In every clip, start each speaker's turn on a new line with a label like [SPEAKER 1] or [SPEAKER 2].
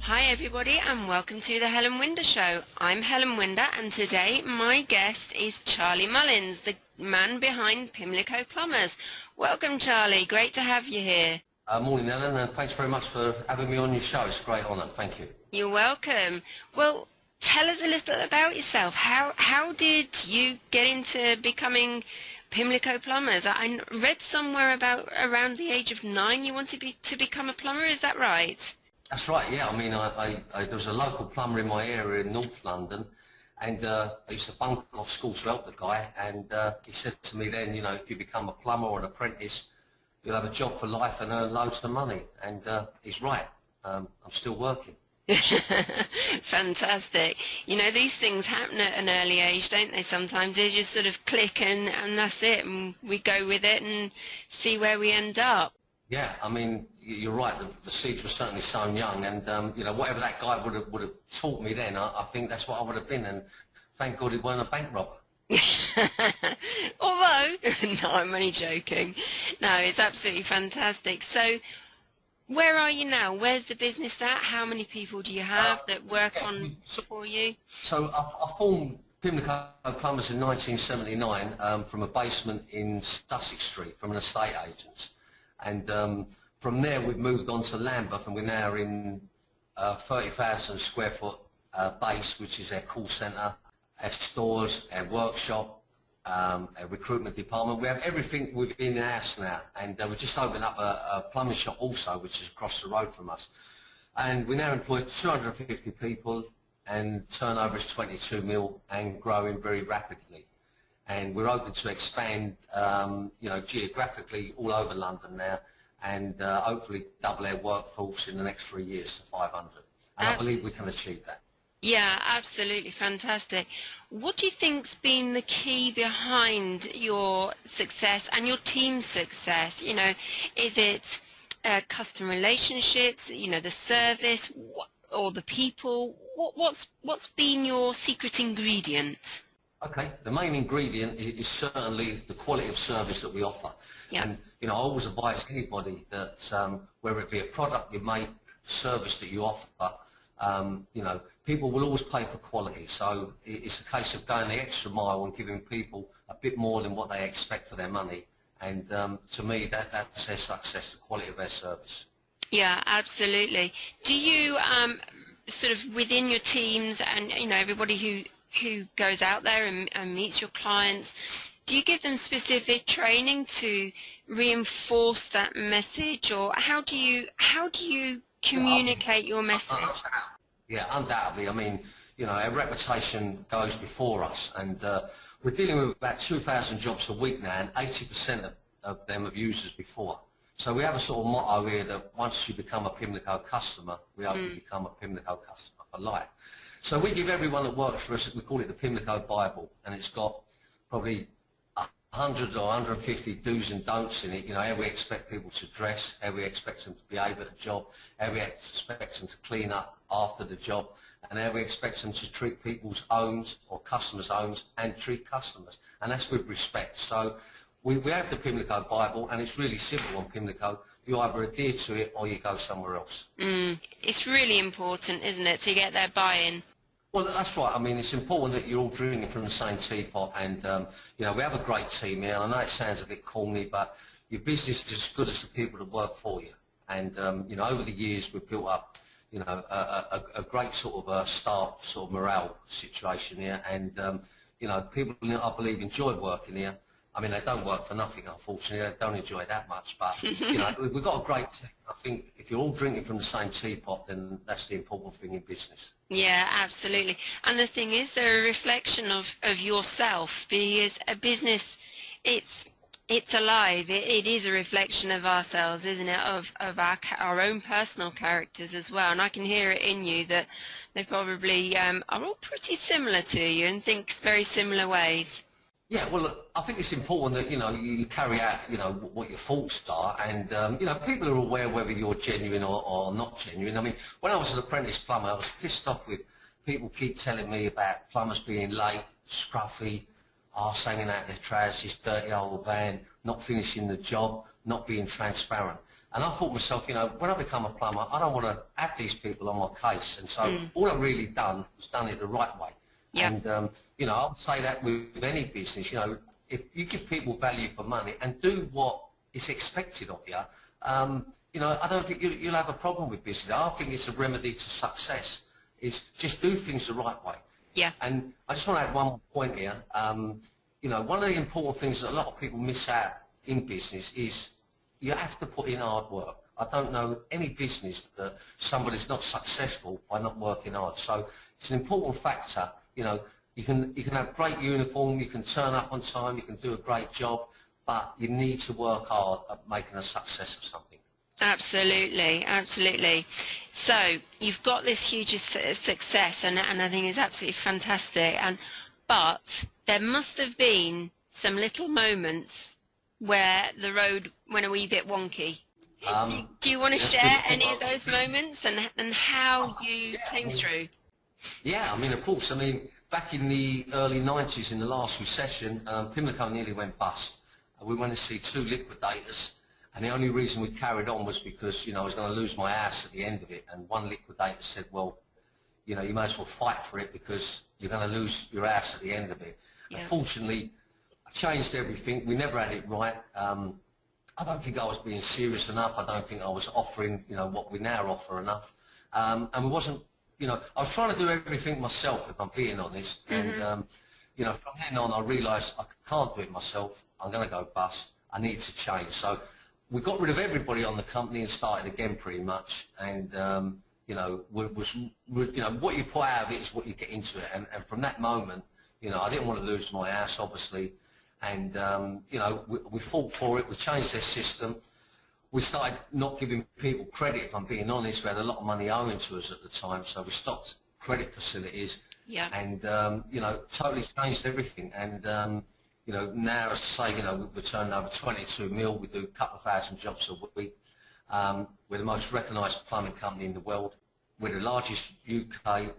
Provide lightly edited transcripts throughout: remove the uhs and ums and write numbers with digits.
[SPEAKER 1] Hi everybody and welcome to the Helen Winder Show. I'm Helen Winder and today my guest is Charlie Mullins, the man behind Pimlico Plumbers. Welcome Charlie, great to have you here.
[SPEAKER 2] Morning Ellen, and thanks very much for having me on your show. It's a great honour, thank you.
[SPEAKER 1] You're welcome. Well, tell us a little about yourself. How did you get into becoming Pimlico Plumbers? I read somewhere about around the age of 9 you wanted to become a plumber, is that right?
[SPEAKER 2] That's right, yeah. I mean, there was a local plumber in my area in North London, and I used to bunk off school to help the guy, and he said to me then, you know, if you become a plumber or an apprentice, you'll have a job for life and earn loads of money. And he's right. I'm still working.
[SPEAKER 1] Fantastic. You know, these things happen at an early age, don't they? Sometimes they just sort of click and that's it, and we go with it and see where we end up.
[SPEAKER 2] Yeah, I mean, you're right. The seeds were certainly sown young, and you know, whatever that guy would have taught me then, I think that's what I would have been. And thank God he weren't a bank robber.
[SPEAKER 1] Although, no, I'm only joking. No, it's absolutely fantastic. So, where are you now? Where's the business at? How many people do you have that work on for you?
[SPEAKER 2] So I formed Pimlico Plumbers in 1979 from a basement in Sussex Street from an estate agent. And from there we've moved on to Lambeth, and we're now in 30,000 square foot base, which is our call centre, our stores, our workshop, our recruitment department. We have everything within the house now, and we've just opened up a plumbing shop also, which is across the road from us. And we now employ 250 people, and turnover is 22 mil and growing very rapidly. And we're open to expand, you know, geographically all over London now, and hopefully double our workforce in the next 3 years to 500. And I believe we can achieve that.
[SPEAKER 1] Yeah, absolutely fantastic. What do you think's been the key behind your success and your team's success? You know, is it customer relationships, you know, the service, or the people? What's been your secret ingredient?
[SPEAKER 2] Okay, the main ingredient is certainly the quality of service that we offer.
[SPEAKER 1] Yeah.
[SPEAKER 2] And, you know, I always advise anybody that whether it be a product you make, service that you offer, you know, people will always pay for quality. So it's a case of going the extra mile and giving people a bit more than what they expect for their money. And to me, that's their success, the quality of their service.
[SPEAKER 1] Yeah, absolutely. Do you sort of within your teams and, you know, everybody who goes out there and meets your clients, do you give them specific training to reinforce that message, or how do you communicate your message?
[SPEAKER 2] Yeah, undoubtedly. I mean, you know, our reputation goes before us, and we're dealing with about 2,000 jobs a week now, and 80% of them have used us before. So we have a sort of motto here that once you become a Pimlico customer, we hope you become a Pimlico customer for life. So we give everyone that works for us, we call it the Pimlico Bible, and it's got probably 100 or 150 do's and don'ts in it. You know, how we expect people to dress, how we expect them to behave at the job, how we expect them to clean up after the job, and how we expect them to treat people's homes or customers' homes and treat customers. And that's with respect. So we have the Pimlico Bible, and it's really simple on Pimlico. You either adhere to it or you go somewhere else.
[SPEAKER 1] It's really important, isn't it, to get their buy-in?
[SPEAKER 2] Well, that's right. I mean, it's important that you're all drinking from the same teapot, and you know, we have a great team here. And I know it sounds a bit corny, but your business is as good as the people that work for you. And you know, over the years, we've built up, you know, a great sort of staff sort of morale situation here. And you know, people, I believe, enjoy working here. I mean, they don't work for nothing, unfortunately. They don't enjoy it that much, but you know, we've got a great team. I think if you're all drinking from the same teapot, then that's the important thing in business.
[SPEAKER 1] Yeah, absolutely. And the thing is, they're a reflection of yourself. Because a business, it's alive. It is a reflection of ourselves, isn't it? Of our own personal characters as well. And I can hear it in you that they probably are all pretty similar to you and think very similar ways.
[SPEAKER 2] Yeah, well, look, I think it's important that, you know, you carry out, you know, what your thoughts are, and, you know, people are aware whether you're genuine or not genuine. I mean, when I was an apprentice plumber, I was pissed off with people keep telling me about plumbers being late, scruffy, arse hanging out their trousers, dirty old van, not finishing the job, not being transparent. And I thought to myself, when I become a plumber, I don't want to have these people on my case. And so all I've really done was done it the right way.
[SPEAKER 1] Yeah.
[SPEAKER 2] And, I would say that with any business, if you give people value for money and do what is expected of you, I don't think you'll have a problem with business. I think it's a remedy to success. Is just do things the right way.
[SPEAKER 1] Yeah.
[SPEAKER 2] And I just want to add one more point here. One of the important things that a lot of people miss out in business is you have to put in hard work. I don't know any business that somebody's not successful by not working hard. So it's an important factor. You can have great uniform, you can turn up on time, you can do a great job, but you need to work hard at making a success of something.
[SPEAKER 1] Absolutely, absolutely. So you've got this huge success, and I think it's absolutely fantastic. But there must have been some little moments where the road went a wee bit wonky. Do you want to share any of those moments and how you came through?
[SPEAKER 2] Yeah, of course. Back in the early 90s, in the last recession, Pimlico nearly went bust. We went to see 2 liquidators. And the only reason we carried on was because, I was going to lose my house at the end of it. And one liquidator said, well, you may as well fight for it because you're going to lose your house at the end of it. Yeah. Unfortunately, I changed everything. We never had it right. I don't think I was being serious enough. I don't think I was offering, what we now offer enough. And we wasn't, I was trying to do everything myself, if I'm being honest. Mm-hmm. And, from then on, I realised I can't do it myself. I'm going to go bust. I need to change. So we got rid of everybody on the company and started again pretty much. And, what you put out of it is what you get into it. And from that moment, I didn't want to lose my house, obviously. And, we fought for it. We changed their system. We started not giving people credit, if I'm being honest. We had a lot of money owing to us at the time, so we stopped credit facilities. Yeah. And, totally changed everything. And, now, as I say, we're turning over 22 mil. We do a couple of thousand jobs a week. We're the most recognised plumbing company in the world. We're the largest UK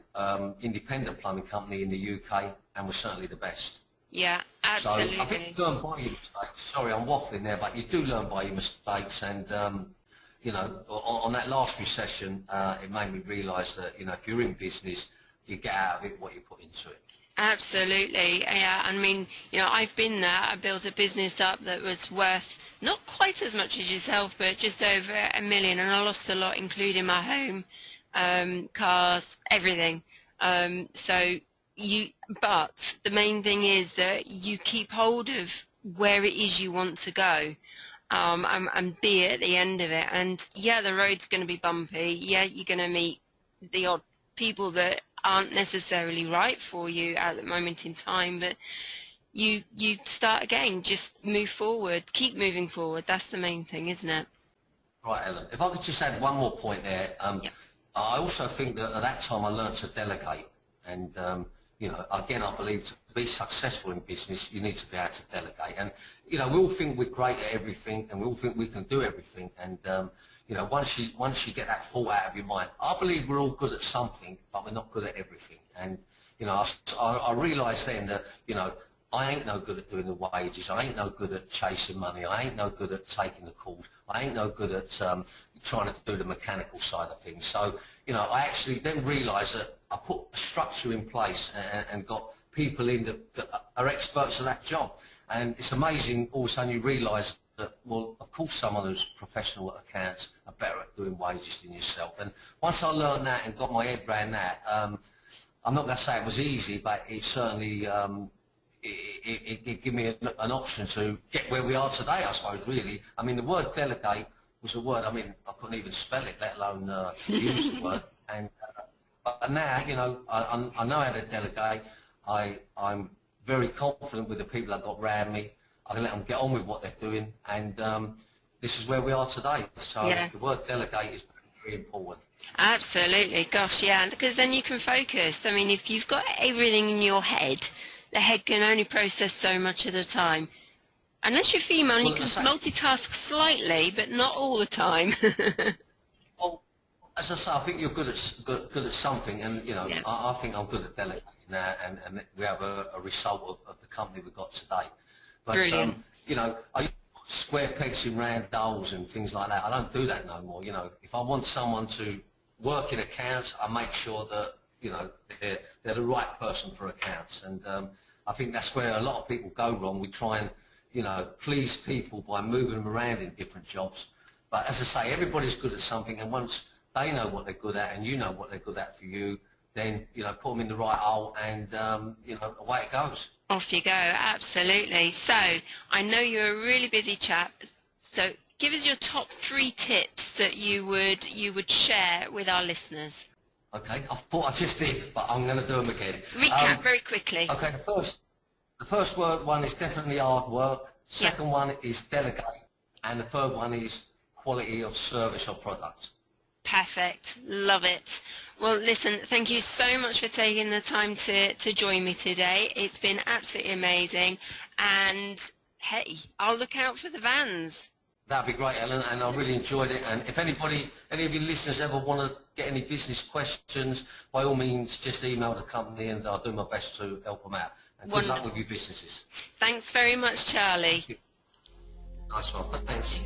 [SPEAKER 2] independent plumbing company in the UK, and we're certainly the best.
[SPEAKER 1] Yeah, absolutely.
[SPEAKER 2] So I think you learn by your mistakes. Sorry, I'm waffling there, but you do learn by your mistakes. And, on that last recession, it made me realise that, if you're in business, you get out of it what you put into it.
[SPEAKER 1] Absolutely. Yeah, I've been there. I built a business up that was worth not quite as much as yourself, but just over $1 million, and I lost a lot, including my home, cars, everything. But the main thing is that you keep hold of where it is you want to go, and be at the end of it. And yeah, the road's going to be bumpy. Yeah, you're going to meet the odd people that aren't necessarily right for you at the moment in time, but you start again. Just move forward, keep moving forward. That's the main thing, isn't it?
[SPEAKER 2] Right, Helen. If I could just add one more point there. Yep. I also think that at that time I learned to delegate, and again, I believe to be successful in business, you need to be able to delegate. And we all think we're great at everything, and we all think we can do everything. And once you get that thought out of your mind, I believe we're all good at something, but we're not good at everything. And I realised then that I ain't no good at doing the wages. I ain't no good at chasing money. I ain't no good at taking the calls. I ain't no good at trying to do the mechanical side of things. So I actually then realised that I put a structure in place and got people in that are experts at that job. And it's amazing, all of a sudden you realise that, well, of course someone who's professional at accounts are better at doing wages than yourself. And once I learned that and got my head around that, I'm not going to say it was easy, but it certainly it gave me an option to get where we are today, I suppose, really. The word delegate was a word, I couldn't even spell it, let alone use the word. And but now, I know how to delegate. I'm very confident with the people I've got around me. I can let them get on with what they're doing, and this is where we are today. So yeah. The word delegate is very important. Absolutely,
[SPEAKER 1] gosh, yeah, because then you can focus. If you've got everything in your head, the head can only process so much at a time. Unless you're female, you can multitask slightly, but not all the time.
[SPEAKER 2] Well, as I say, I think you're good at something, and yeah. I think I'm good at delegating now, and we have a result of the company we've got today. But
[SPEAKER 1] brilliant.
[SPEAKER 2] I used to square pegs in round holes and things like that. I don't do that no more. You know, if I want someone to work in accounts, I make sure that, you know, they're the right person for accounts. And I think that's where a lot of people go wrong. We try and, you know, please people by moving them around in different jobs. But as I say, everybody's good at something, and once they know what they're good at and you know what they're good at for you, then, you know, put them in the right hole and, you know, away it goes.
[SPEAKER 1] Off you go, absolutely. So, I know you're a really busy chap, so give us your top 3 tips that you would share with our listeners.
[SPEAKER 2] Okay, I thought I just did, but I'm going to do them again.
[SPEAKER 1] Recap very quickly.
[SPEAKER 2] Okay, the first one is definitely hard work. Second one is delegate, and the third one is quality of service or product.
[SPEAKER 1] Perfect. Love it. Well, listen, thank you so much for taking the time to join me today. It's been absolutely amazing. And, hey, I'll look out for the vans.
[SPEAKER 2] That'd be great, Helen, and I really enjoyed it. And if any of your listeners ever want to get any business questions, by all means, just email the company and I'll do my best to help them out. And good luck with your businesses.
[SPEAKER 1] Thanks very much, Charlie.
[SPEAKER 2] Nice one. Thanks.